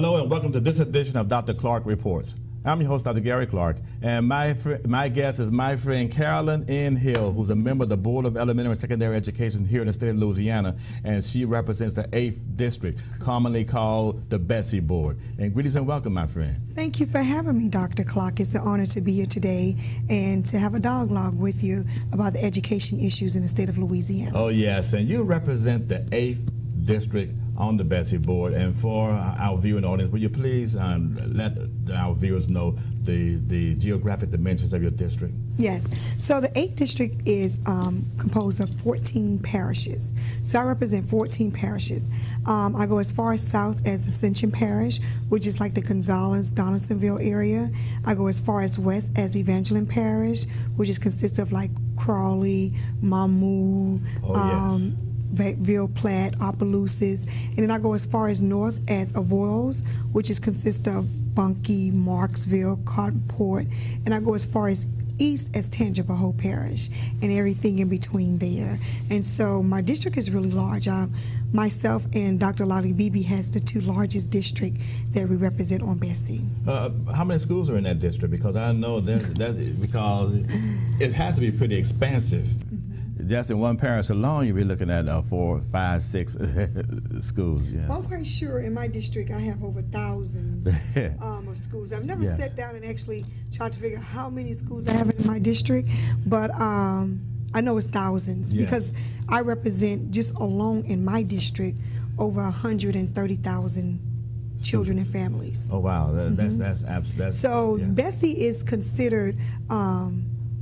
Hello and welcome to this edition of Dr. Clark Reports. I'm your host, Dr. Gary Clark, and my guest is my friend Carolyn N. Hill, who's a member of the Board of Elementary and Secondary Education here in the state of Louisiana, and she represents the 8th District, commonly called the BESE Board. And greetings and welcome, my friend. Thank you for having me, Dr. Clark. It's an honor to be here today and to have a dialogue with you about the education issues in the state of Louisiana. Oh, yes, and you represent the 8th District on the BESE Board. And for our viewing audience, will you please let our viewers know the geographic dimensions of your district? Yes. So the 8th District is composed of 14 parishes. So I represent 14 parishes. I go as far south as Ascension Parish, which is like the Gonzales, Donaldsonville area. I go as far as west as Evangeline Parish, which consists of like Crawley, Mamou, Ville Platte, Opelousas, and then I go as far as north as Avoyelles, which consists of Bunkie, Marksville, Cotton Port, and I go as far as east as Tangipahoa Parish and everything in between there. And so my district is really large. Myself and Dr. Lolly Beebe has the 2 largest districts that we represent on BESE. How many schools are in that district? Because I know because it has to be pretty expansive. Just in one parish alone, you'll be looking at 4, 5, 6 schools. Yes. Well, I'm quite sure in my district I have over thousands of schools. I've never sat down and actually tried to figure out how many schools I have in my district, but I know it's thousands because I represent just alone in my district over 130,000 children and families. Oh wow, that's absolutely. So BESE is considered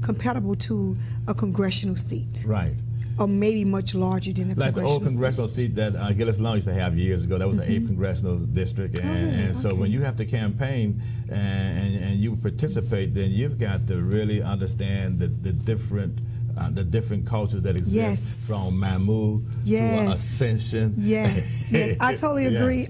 compatible to a congressional seat. Right. Or maybe much larger than a congressional seat. Like the old congressional seat that Gillis Long used to have years ago. That was the 8th Congressional District. And so when you have to campaign and you participate, then you've got to really understand the different cultures that exist from Mamou to Ascension. Yes, I totally agree.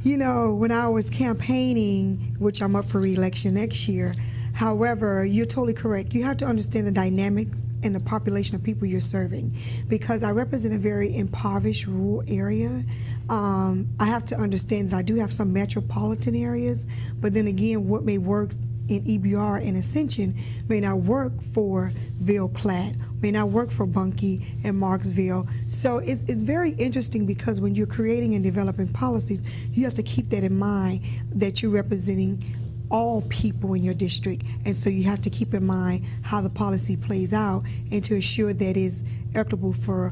You know, when I was campaigning, which I'm up for re-election next year, however, you're totally correct. You have to understand the dynamics and the population of people you're serving. Because I represent a very impoverished rural area, I have to understand that I do have some metropolitan areas, but then again, what may work in EBR and Ascension may not work for Ville Platte, may not work for Bunkie and Marksville. So it's very interesting because when you're creating and developing policies, you have to keep that in mind that you're representing all people in your district, and so you have to keep in mind how the policy plays out and to ensure that it's equitable for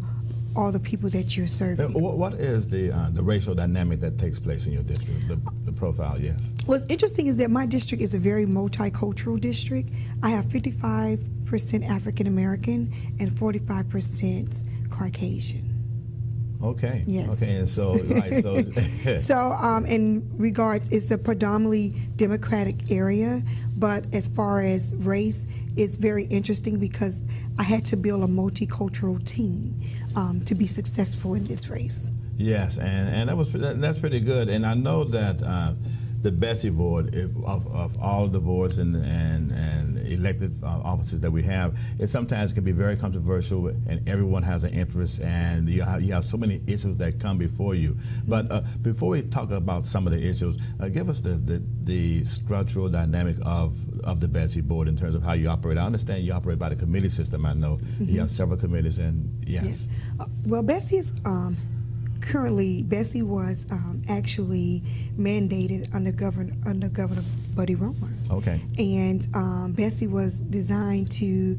all the people that you're serving. What is the racial dynamic that takes place in your district, the profile, yes? What's interesting is that my district is a very multicultural district. I have 55% African American and 45% Caucasian. Okay. Yes. Okay, and so, in regards, it's a predominantly Democratic area, but as far as race, it's very interesting because I had to build a multicultural team to be successful in this race. Yes, and that's pretty good. And I know that the BESE Board, of all the boards and elected offices that we have, it sometimes can be very controversial, and everyone has an interest, and you have so many issues that come before you. But before we talk about some of the issues, give us the structural dynamic of the BESE Board in terms of how you operate. I understand you operate by the committee system. I know you have several committees, and yes. Well, BESE is currently, BESE was actually mandated under Governor Buddy Romer. Okay. And BESE was designed to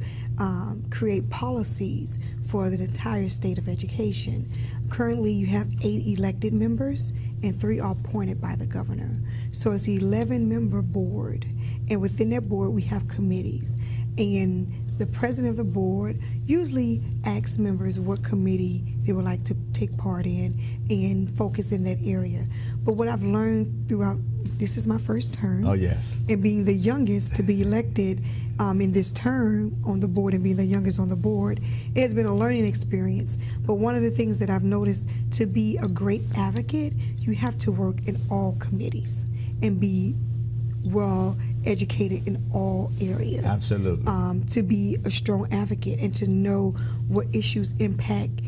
create policies for the entire state of education. Currently, you have 8 elected members and 3 are appointed by the governor. So it's an 11-member board, and within that board, we have committees. And the president of the board usually asks members what committee they would like to take part in and focus in that area. But what I've learned throughout, this is my first term. Oh, yes. And being the youngest to be elected in this term on the board and being the youngest on the board, it has been a learning experience. But one of the things that I've noticed, to be a great advocate, you have to work in all committees and be well educated in all areas. Absolutely. To be a strong advocate and to know what issues impact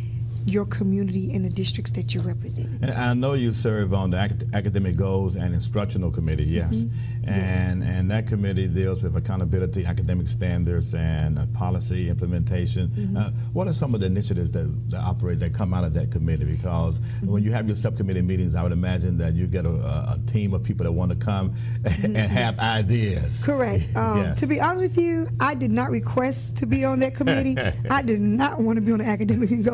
your community and the districts that you're representing. And I know you serve on the academic goals and instructional committee, yes. And that committee deals with accountability, academic standards, and policy implementation. What are some of the initiatives that come out of that committee? Because when you have your subcommittee meetings, I would imagine that you get a team of people that want to come and have ideas. Correct. Yes. To be honest with you, I did not request to be on that committee. I did not want to be on the academic and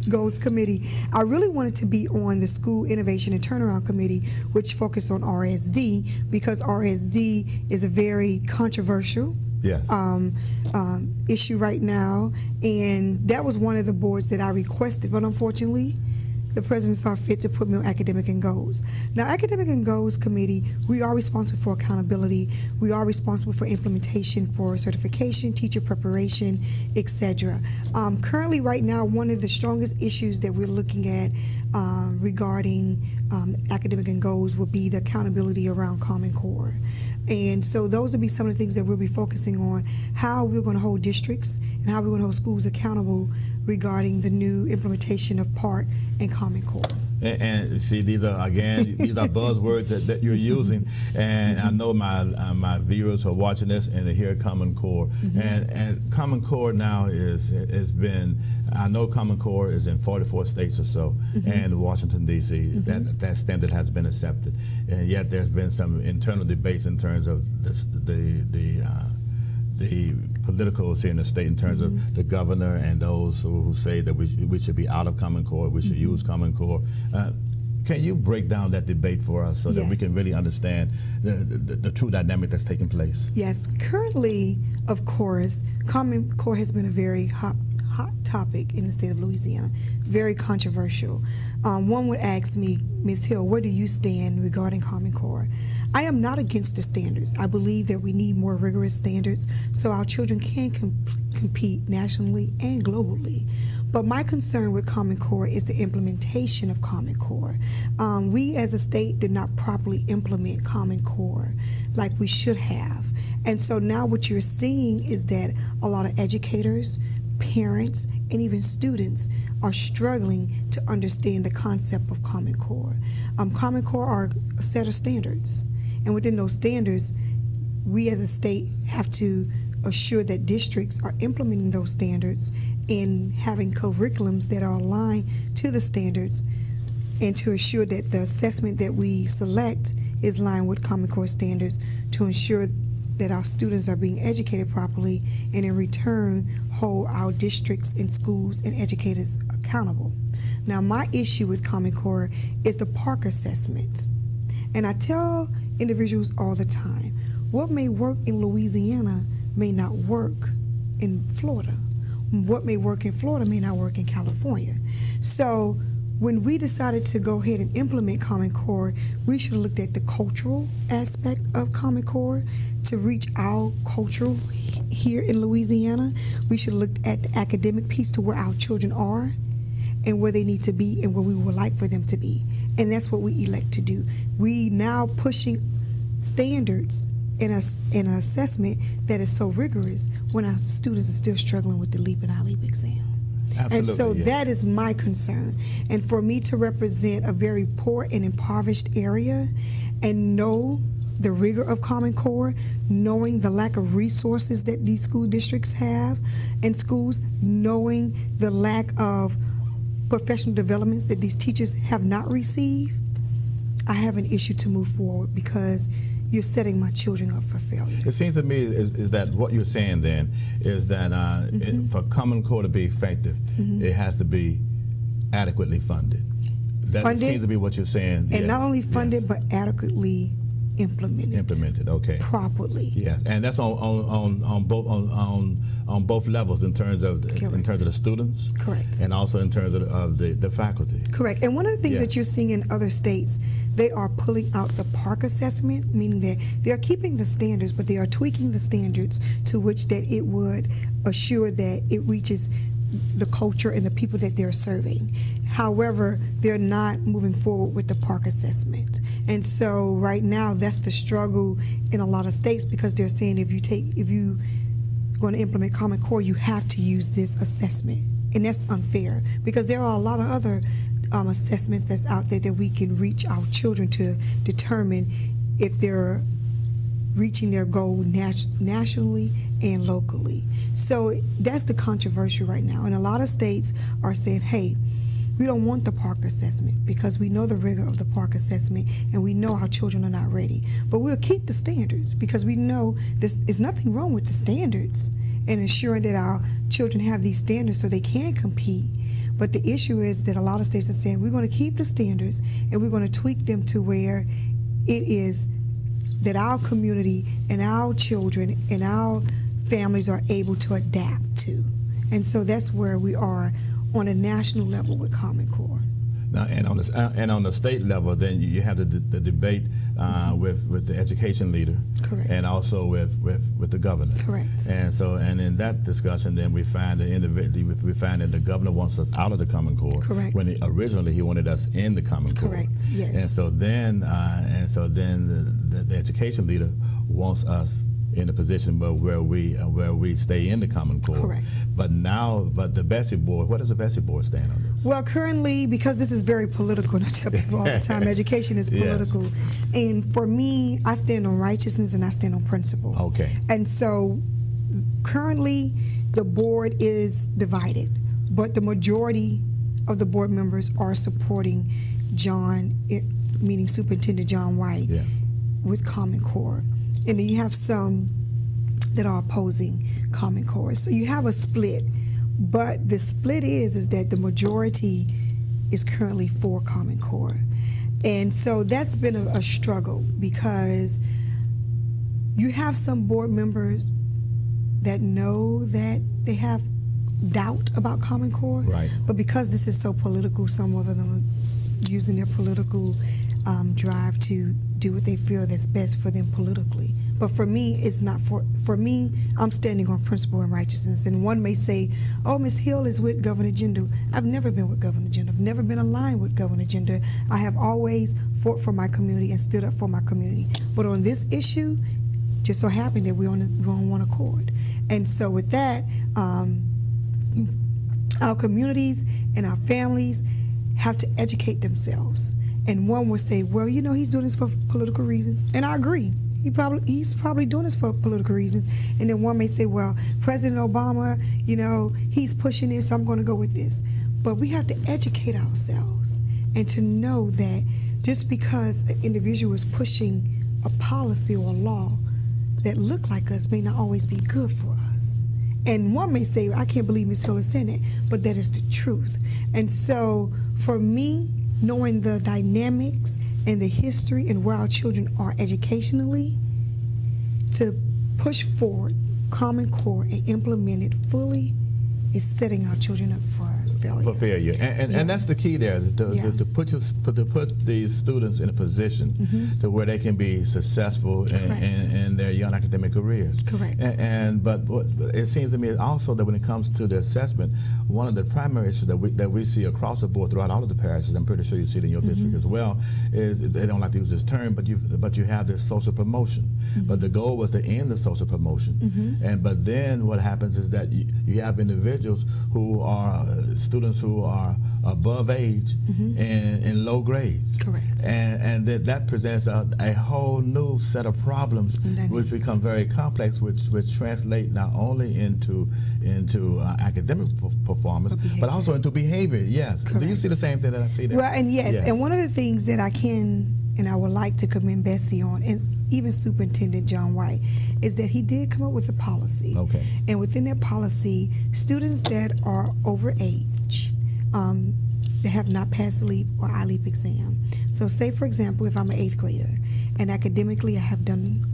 goals committee. I really wanted to be on the School Innovation and Turnaround Committee, which focused on RSD, because RSD is a very controversial issue right now, and that was one of the boards that I requested, but unfortunately the president saw fit to put me on academic and goals. Now, academic and goals committee, we are responsible for accountability, we are responsible for implementation, for certification, teacher preparation, etc. Currently, right now, one of the strongest issues that we're looking at regarding academic and goals will be the accountability around Common Core. And so those will be some of the things that we'll be focusing on, how we're going to hold districts and how we're going to hold schools accountable regarding the new implementation of PART and Common Core. And see, these are buzzwords that you're using, and I know my viewers who are watching this and they hear Common Core, and Common Core now I know Common Core is in 44 states or so, and Washington D.C. That standard has been accepted, and yet there's been some internal debates in terms of the politicals here in the state in terms of the governor and those who say that we should be out of Common Core, we should use Common Core. Can you break down that debate for us so that we can really understand the true dynamic that's taking place? Yes. Currently, of course, Common Core has been a very hot topic in the state of Louisiana, very controversial. One would ask me, Ms. Hill, where do you stand regarding Common Core? I am not against the standards. I believe that we need more rigorous standards so our children can compete nationally and globally. But my concern with Common Core is the implementation of Common Core. We as a state did not properly implement Common Core like we should have. And so now what you're seeing is that a lot of educators, parents, and even students are struggling to understand the concept of Common Core. Common Core are a set of standards, and within those standards, we as a state have to assure that districts are implementing those standards and having curriculums that are aligned to the standards, and to assure that the assessment that we select is aligned with Common Core standards to ensure that our students are being educated properly, and in return hold our districts and schools and educators accountable. Now, my issue with Common Core is the PARC assessment. And I tell individuals all the time, what may work in Louisiana may not work in Florida. What may work in Florida may not work in California. So when we decided to go ahead and implement Common Core, we should have looked at the cultural aspect of Common Core to reach our culture here in Louisiana. We should have looked at the academic piece to where our children are and where they need to be and where we would like for them to be. And that's what we elect to do. We now pushing standards in an assessment that is so rigorous when our students are still struggling with the LEAP and ILEAP exam. Absolutely, and so yes. That is my concern. And for me to represent a very poor and impoverished area and know the rigor of Common Core, knowing the lack of resources that these school districts have and schools, knowing the lack of professional developments that these teachers have not received, I have an issue to move forward because you're setting my children up for failure. It seems to me is that what you're saying then is that for Common Core to be effective, it has to be adequately funded. That seems to be what you're saying. And not only funded, but adequately implemented. Okay. Properly. Yes, and that's on both levels in terms of the students. Correct. And also in terms of the faculty. Correct. And one of the things that you're seeing in other states, they are pulling out the PARC assessment, meaning that they are keeping the standards, but they are tweaking the standards to which that it would assure that it reaches the culture and the people that they're serving. However, they're not moving forward with the PARC assessment. And so right now, that's the struggle in a lot of states, because they're saying if you going to implement Common Core, you have to use this assessment. and that's unfair because there are a lot of other assessments that's out there that we can reach our children to determine if they're reaching their goal nationally and locally. So that's the controversy right now. And a lot of states are saying, hey, we don't want the Park assessment because we know the rigor of the Park assessment and we know our children are not ready. But we'll keep the standards because we know there's nothing wrong with the standards and ensuring that our children have these standards so they can compete. But the issue is that a lot of states are saying we're going to keep the standards and we're going to tweak them to where it is that our community and our children and our families are able to adapt to. And so that's where we are on a national level with Common Core. Now, and on the state level, then you have the debate with the education leader, correct, and also with the governor, correct. And in that discussion, then we find that the governor wants us out of the Common Core, correct, when originally he wanted us in the Common Core, correct. Yes. And so then the education leader wants us in a position where we stay in the Common Core. Correct. But the BESE board, what does the BESE board stand on this? Well, currently, because this is very political, and I tell people all the time, education is political. Yes. And for me, I stand on righteousness and I stand on principle. Okay. And so currently, the board is divided, but the majority of the board members are supporting John, meaning Superintendent John White, yes, with Common Core. And then you have some that are opposing Common Core. So you have a split, but the split is that the majority is currently for Common Core. And so that's been a struggle because you have some board members that know that they have doubt about Common Core, right, but because this is so political, some of them are using their political drive to do what they feel that's best for them politically. But for me, it's not for me, I'm standing on principle and righteousness. And one may say, oh, Ms. Hill is with Governor Jindal. I've never been with Governor Jindal. I've never been aligned with Governor Jindal. I have always fought for my community and stood up for my community. But on this issue, just so happened that we're on one accord. And so with that, our communities and our families have to educate themselves. And one would say, well, you know, he's doing this for political reasons. And I agree. He's probably doing this for political reasons. And then one may say, well, President Obama, you know, he's pushing this, so I'm going to go with this. But we have to educate ourselves and to know that just because an individual is pushing a policy or a law that look like us may not always be good for us. And one may say, I can't believe Ms. Hill is saying it, but that is the truth. And so for me, knowing the dynamics and the history and where our children are educationally, to push forward Common Core and implement it fully is setting our children up for failure. For failure, and that's the key there, to put these students in a position to where they can be successful in their young academic careers. Correct. But it seems to me also that when it comes to the assessment, one of the primary issues that we see across the board throughout all of the parishes, I'm pretty sure you see it in your district as well, is they don't like to use this term, but you have this social promotion. But the goal was to end the social promotion, but then what happens is that you have individuals who are students who are above age and in low grades. Correct. And that presents a whole new set of problems which become very complex, which translate not only into academic performance, but also into behavior. Yes. Correct. Do you see the same thing that I see there? Well, and yes, and one of the things that I can and I would like to commend BESE on, and even Superintendent John White, is that he did come up with a policy. Okay. And within that policy, students that are over age, that have not passed the LEAP or ILEAP exam. So say, for example, if I'm an 8th grader and academically I have done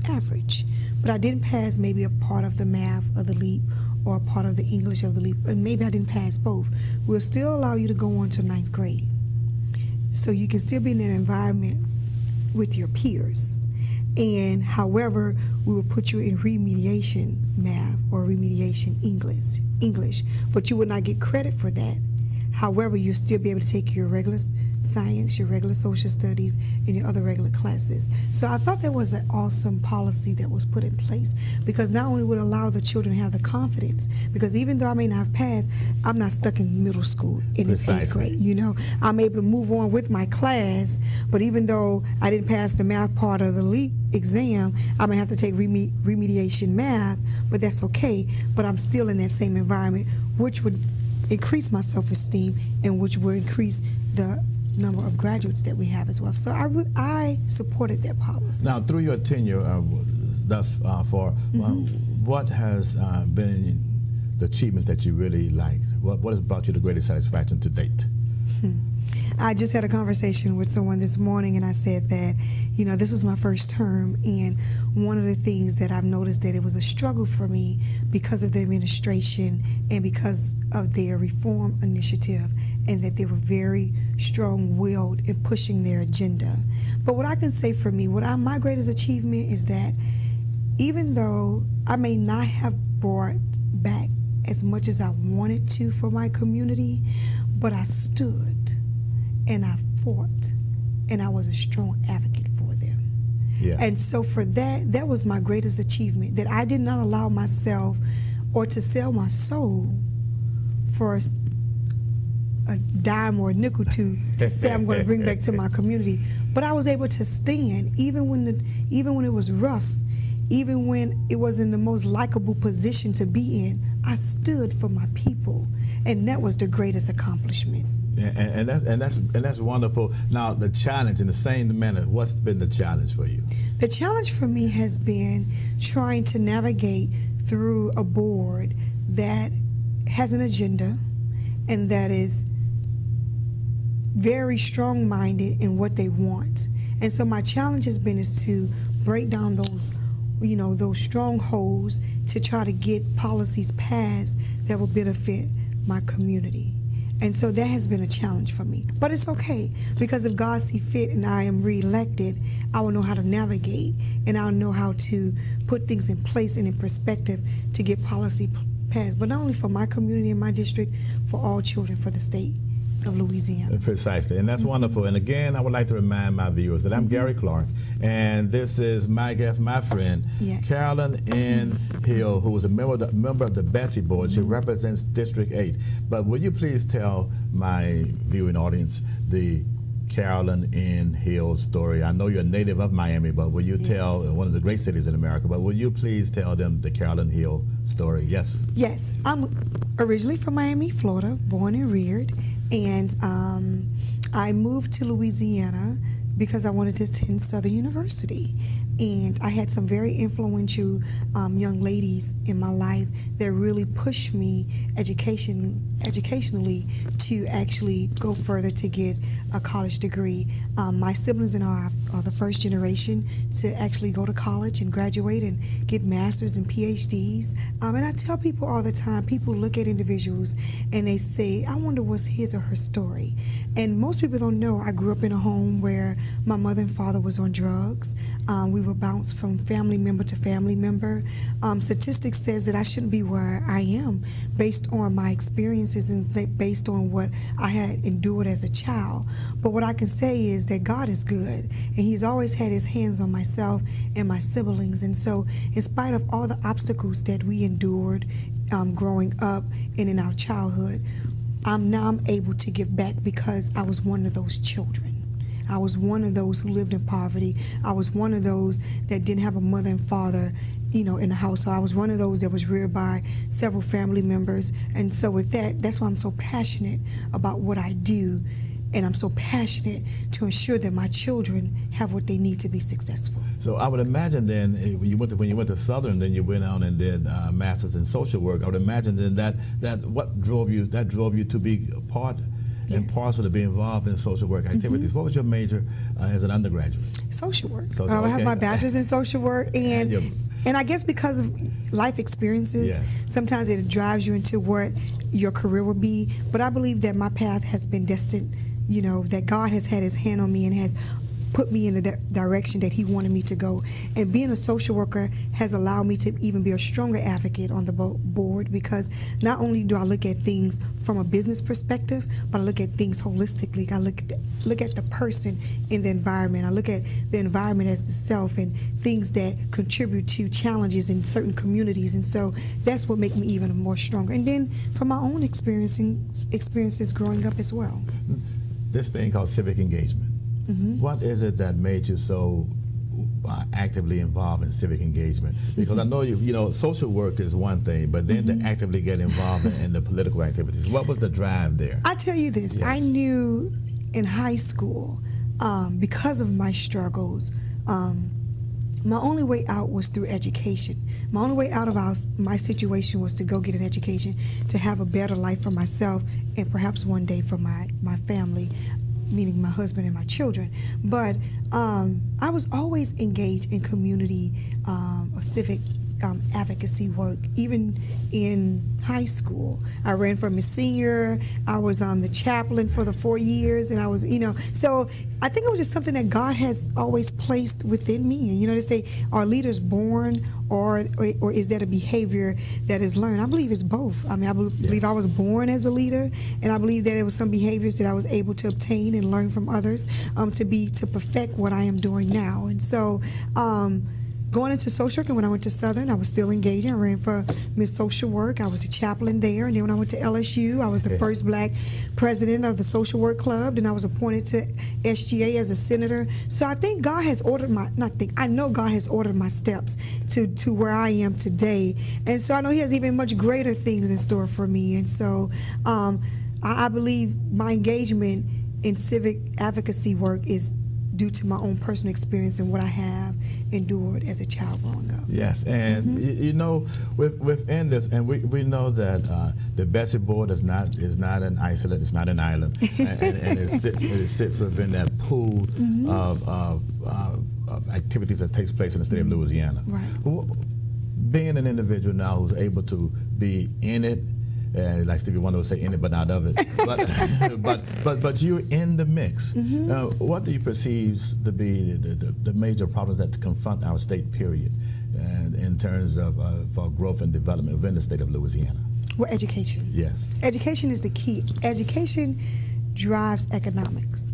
average, but I didn't pass maybe a part of the math of the LEAP or a part of the English of the LEAP, and maybe I didn't pass both, we'll still allow you to go on to 9th grade. So you can still be in an environment with your peers. And however, we will put you in remediation math or remediation English, but you will not get credit for that. However, you'll still be able to take your regular science, your regular social studies, and your other regular classes. So I thought that was an awesome policy that was put in place, because not only would allow the children to have the confidence, because even though I may not have passed, I'm not stuck in middle school in this 8th grade. You know, I'm able to move on with my class, but even though I didn't pass the math part of the LEAP exam, I may have to take remediation math, but that's okay. But I'm still in that same environment, which would increase my self-esteem and which will increase the number of graduates that we have as well. So I supported that policy. Now, through your tenure thus far, what has been the achievements that you really liked? What has brought you the greatest satisfaction to date? I just had a conversation with someone this morning, and I said that, you know, this was my first term, and one of the things that I've noticed that it was a struggle for me because of the administration and because of their reform initiative, and that they were very strong-willed in pushing their agenda. But what I can say for me, my greatest achievement is that even though I may not have brought back as much as I wanted to for my community, but I stood and I fought, and I was a strong advocate for them. Yeah. And so for that was my greatest achievement, that I did not allow myself or to sell my soul for a dime or a nickel to say I'm going to bring back to my community. But I was able to stand even when it was rough, even when it wasn't the most likable position to be in. I stood for my people, and that was the greatest accomplishment. And that's wonderful. Now, the challenge, in the same manner, what's been the challenge for you? The challenge for me has been trying to navigate through a board that has an agenda and that is very strong-minded in what they want. And so my challenge has been to break down those strongholds to try to get policies passed that will benefit my community. And so that has been a challenge for me. But it's okay, because if God see fit and I am reelected, I will know how to navigate, and I'll know how to put things in place and in perspective to get policy passed. But not only for my community and my district, for all children, for the state of Louisiana. Precisely, and that's wonderful. And again, I would like to remind my viewers that I'm Gary Clark, and this is my guest, my friend, Carolyn N. Hill, who is a member of the BESE board. She represents District 8. But will you please tell my viewing audience the Carolyn N. Hill story? I know you're a native of Miami, but will you tell one of the great cities in America, but will you please tell them the Carolyn Hill story? Yes. Yes. I'm originally from Miami, Florida, born and reared. And I moved to Louisiana because I wanted to attend Southern University. And I had some very influential young ladies in my life that really pushed me educationally to actually go further to get a college degree. My siblings and I are the first generation to actually go to college and graduate and get masters and PhDs. And I tell people all the time, people look at individuals and they say, I wonder what's his or her story. And most people don't know I grew up in a home where my mother and father was on drugs. We were bounced from family member to family member. Statistics says that I shouldn't be where I am based on my experiences and based on what I had endured as a child. But what I can say is that God is good, and He's always had His hands on myself and my siblings. And so in spite of all the obstacles that we endured growing up and in our childhood, I'm able to give back because I was one of those children. I was one of those who lived in poverty. I was one of those that didn't have a mother and father, in the house. So I was one of those that was reared by several family members. And so with that's why I'm so passionate about what I do. And I'm so passionate to ensure that my children have what they need to be successful. So I would imagine then, when you went to Southern, then you went on and did masters in social work. I would imagine then that what drove you to be a part and parcel to be involved in social work activities. What was your major as an undergraduate? Social work. I have my bachelor's in social work, and I guess because of life experiences, sometimes it drives you into what your career will be. But I believe that my path has been destined, that God has had His hand on me and has put me in the direction that he wanted me to go. And being a social worker has allowed me to even be a stronger advocate on the board, because not only do I look at things from a business perspective, but I look at things holistically. I look at the person in the environment. I look at the environment as itself and things that contribute to challenges in certain communities. And so that's what makes me even more stronger. And then from my own experiences growing up as well. This thing called civic engagement. What is it that made you so actively involved in civic engagement? Because I know you know, social work is one thing, but then to actively get involved in the political activities. What was the drive there? I tell you this, I knew in high school, because of my struggles, my only way out was through education. My only way out of my situation was to go get an education, to have a better life for myself and perhaps one day for my family, meaning my husband and my children. But I was always engaged in community or civic advocacy work, even in high school. I ran for Miss Senior. I was the chaplain for the 4 years, and I was, so I think it was just something that God has always placed within me. And they say, are leaders born, or is that a behavior that is learned? I believe it's both. I mean, I believe I was born as a leader, and I believe that it was some behaviors that I was able to obtain and learn from others to perfect what I am doing now. And so going into social work, and when I went to Southern, I was still engaging. I ran for Miss Social Work. I was a chaplain there. And then when I went to LSU, I was the first black president of the Social Work Club. Then I was appointed to SGA as a senator. So I think God has ordered I know God has ordered my steps to where I am today. And so I know He has even much greater things in store for me. And so I believe my engagement in civic advocacy work is due to my own personal experience and what I have endured as a child growing up. Yes, and within this, and we know that the BESE board is not an isolate, it's not an island, and it sits within that pool of activities that takes place in the state of Louisiana. Right. Being an individual now who's able to be in it, like Stevie Wonder would say, in it but not of it. But you're in the mix. What do you perceive to be the major problems that confront our state, period, and in terms of for growth and development within the state of Louisiana? Well, education. Yes. Education is the key. Education drives economics.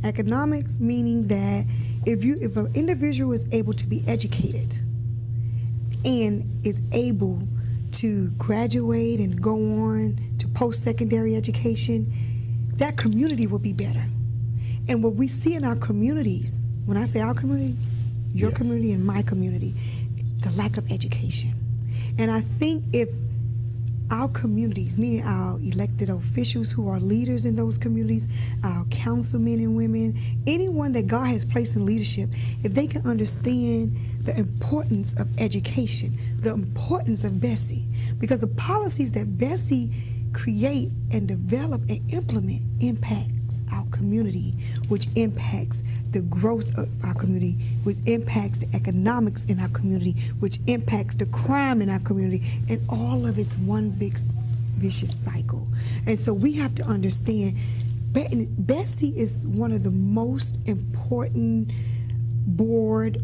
Economics meaning that if an individual is able to be educated and is able to graduate and go on to post-secondary education, that community will be better. And what we see in our communities, when I say our community, your community and my community, the lack of education. And I think if our communities, meaning our elected officials who are leaders in those communities, our councilmen and women, anyone that God has placed in leadership, if they can understand the importance of education, the importance of BESE, because the policies that BESE create and develop and implement impacts our community, which impacts the growth of our community, which impacts the economics in our community, which impacts the crime in our community, and all of it's one big vicious cycle. And so we have to understand BESE is one of the most important board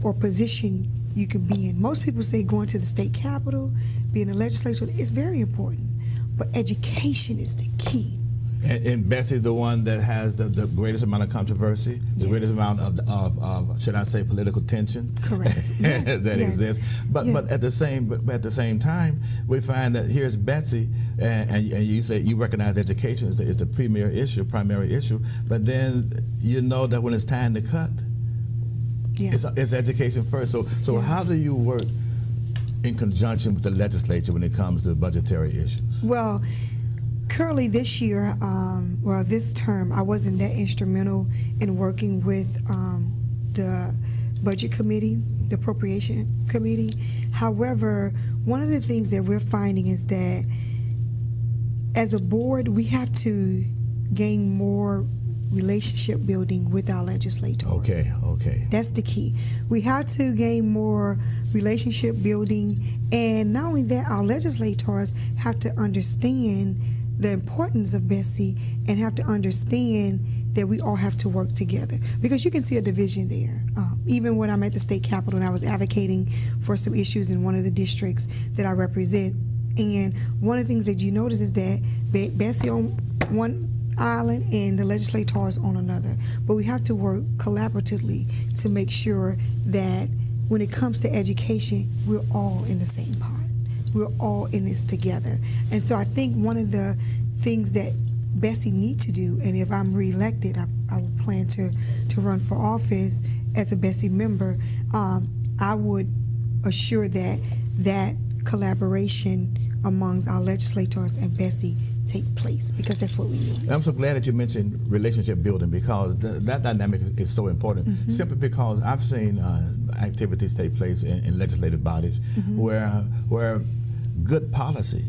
or position you can be in. Most people say going to the state capitol, being a legislature, is very important, but education is the key. And BESE is the one that has the greatest amount of controversy, the greatest amount of should I say, political tension. Correct. that exists. But at the same time, we find that here's BESE, and you say you recognize education is the primary issue. But then you know that when it's time to cut, it's education first. So how do you work in conjunction with the legislature when it comes to budgetary issues? Well, currently this year, this term, I wasn't that instrumental in working with the budget committee, the appropriation committee. However, one of the things that we're finding is that as a board, we have to gain more relationship building with our legislators. Okay. That's the key. We have to gain more relationship building, and not only that, our legislators have to understand the importance of BESE and have to understand that we all have to work together, because you can see a division there. Even when I'm at the state capitol and I was advocating for some issues in one of the districts that I represent, and one of the things that you notice is that BESE on one island and the legislators on another. But we have to work collaboratively to make sure that when it comes to education, we're all in the same pot. We're all in this together. And so I think one of the things that BESE need to do, and if I'm reelected, I will plan to run for office as a BESE member, I would assure that collaboration amongst our legislators and BESE take place, because that's what we need. I'm so glad that you mentioned relationship building, because that dynamic is so important. Simply because I've seen activities take place in legislative bodies where good policy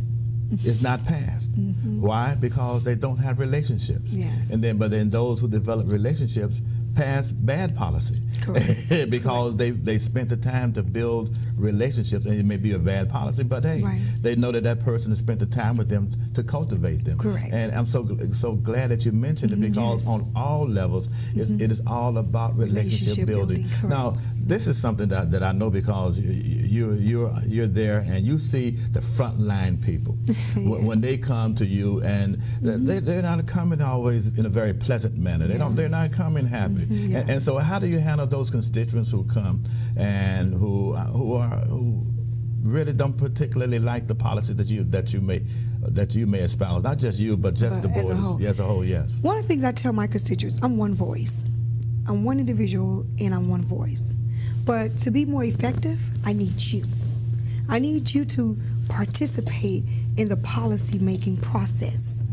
is not passed. Why? Because they don't have relationships. Yes. But then those who develop relationships pass bad policy. Correct. Because they spent the time to build relationships, and it may be a bad policy, but hey, they know that person has spent the time with them to cultivate them. Correct. And I'm so glad that you mentioned it, because on all levels, it is all about relationship building. Now, this is something that I know, because you're there and you see the frontline people when they come to you, and they're not coming always in a very pleasant manner. They're not coming happy. And so, how do you handle those constituents who come and who really don't particularly like the policy that you may espouse? Not just you, but just the board as a whole. Yes. One of the things I tell my constituents, I'm one voice. I'm one individual, and I'm one voice. But to be more effective, I need you. I need you to participate in the policy making process.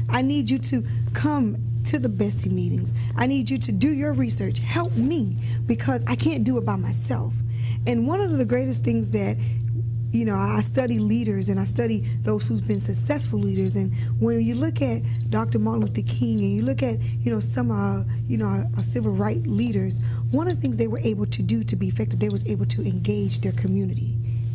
I need you to come to the BESE meetings. I need you to do your research. Help me, because I can't do it by myself. And one of the greatest things that, I study leaders, and I study those who've been successful leaders. And when you look at Dr. Martin Luther King, and you look at, some our civil rights leaders, one of the things they were able to do to be effective, they was able to engage their community,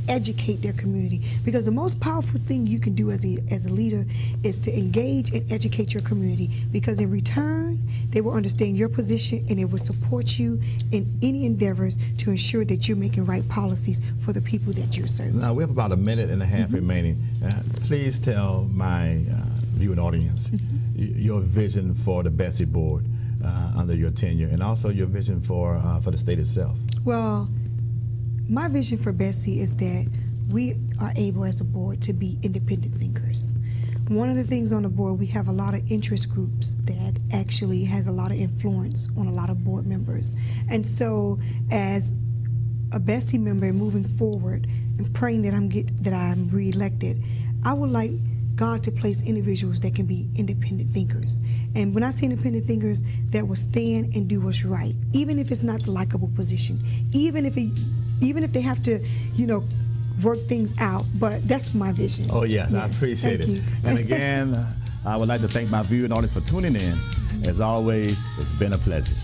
educate their community, because the most powerful thing you can do as a leader is to engage and educate your community, because in return they will understand your position and it will support you in any endeavors to ensure that you're making right policies for the people that you're serving. Now, we have about a minute and a half remaining. Please tell my viewing audience your vision for the BESE board under your tenure, and also your vision for the state itself. Well, my vision for BESE is that we are able as a board to be independent thinkers. One of the things on the board, we have a lot of interest groups that actually has a lot of influence on a lot of board members. And so as a BESE member moving forward and praying that I'm reelected, I would like God to place individuals that can be independent thinkers. And when I say independent thinkers, that will stand and do what's right, even if it's not the likable position, even if they have to, work things out. But that's my vision. Oh, yes. I appreciate it. And again, I would like to thank my viewing audience for tuning in. As always, it's been a pleasure.